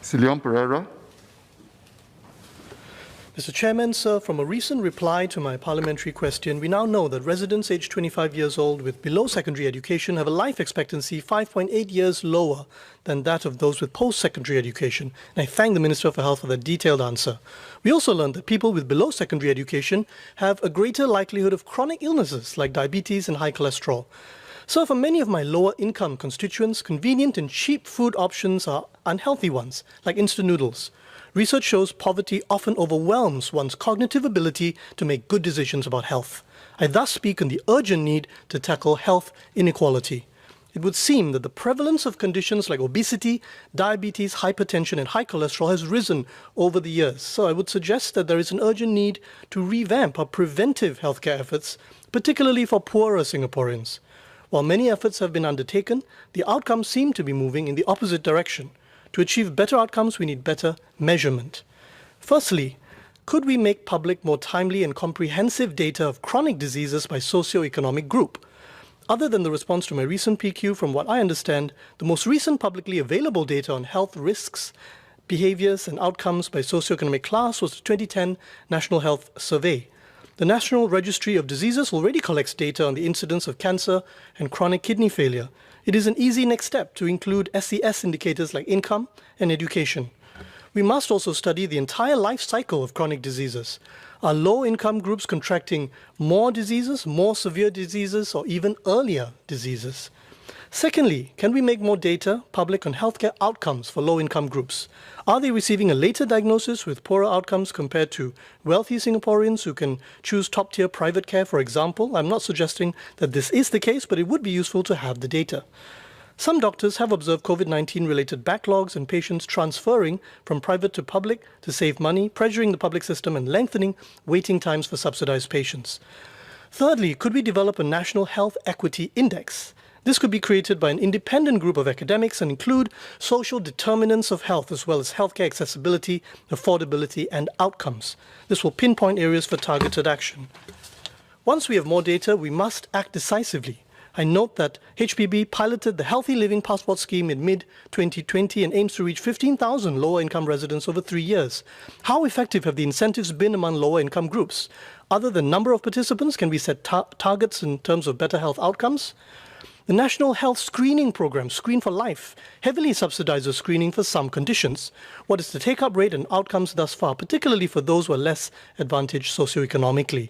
Mr. Leon Perera. Mr. Chairman, sir, from a recent reply to my parliamentary question, we now know that residents aged 25 years old with below secondary education have a life expectancy 5.8 years lower than that of those with post-secondary education. And I thank the Minister for Health for that detailed answer. We also learned that people with below secondary education have a greater likelihood of chronic illnesses like diabetes and high cholesterol. So for many of my lower income constituents, convenient and cheap food options are unhealthy ones, like instant noodles. Research shows poverty often overwhelms one's cognitive ability to make good decisions about health. I thus speak on the urgent need to tackle health inequality. It would seem that the prevalence of conditions like obesity, diabetes, hypertension, and high cholesterol has risen over the years. So I would suggest that there is an urgent need to revamp our preventive healthcare efforts, particularly for poorer Singaporeans. While many efforts have been undertaken, the outcomes seem to be moving in the opposite direction. To achieve better outcomes, we need better measurement. Firstly, could we make public more timely and comprehensive data of chronic diseases by socio-economic group? Other than the response to my recent PQ, from what I understand, the most recent publicly available data on health risks, behaviors, and outcomes by socio-economic class was the 2010 National Health Survey. The National Registry of Diseases already collects data on the incidence of cancer and chronic kidney failure. It is an easy next step to include SES indicators like income and education. We must also study the entire life cycle of chronic diseases. Are low-income groups contracting more diseases, more severe diseases, or even earlier diseases? Secondly, can we make more data public on healthcare outcomes for low-income groups? Are they receiving a later diagnosis with poorer outcomes compared to wealthy Singaporeans who can choose top-tier private care, for example? I'm not suggesting that this is the case, but it would be useful to have the data. Some doctors have observed COVID-19 related backlogs and patients transferring from private to public to save money, pressuring the public system and lengthening waiting times for subsidized patients. Thirdly, could we develop a national health equity index? This could be created by an independent group of academics and include social determinants of health as well as healthcare accessibility, affordability, and outcomes. This will pinpoint areas for targeted action. Once we have more data, we must act decisively. I note that HPB piloted the Healthy Living Passport Scheme in mid-2020 and aims to reach 15,000 lower-income residents over 3 years. How effective have the incentives been among lower-income groups? Other than number of participants, can we set targets in terms of better health outcomes? The National Health Screening Program, Screen for Life, heavily subsidizes screening for some conditions. What is the take-up rate and outcomes thus far, particularly for those who are less advantaged socioeconomically?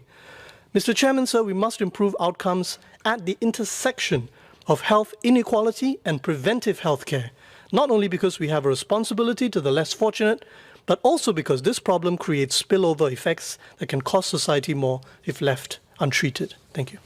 Mr. Chairman, sir, we must improve outcomes at the intersection of health inequality and preventive healthcare, not only because we have a responsibility to the less fortunate, but also because this problem creates spillover effects that can cost society more if left untreated. Thank you.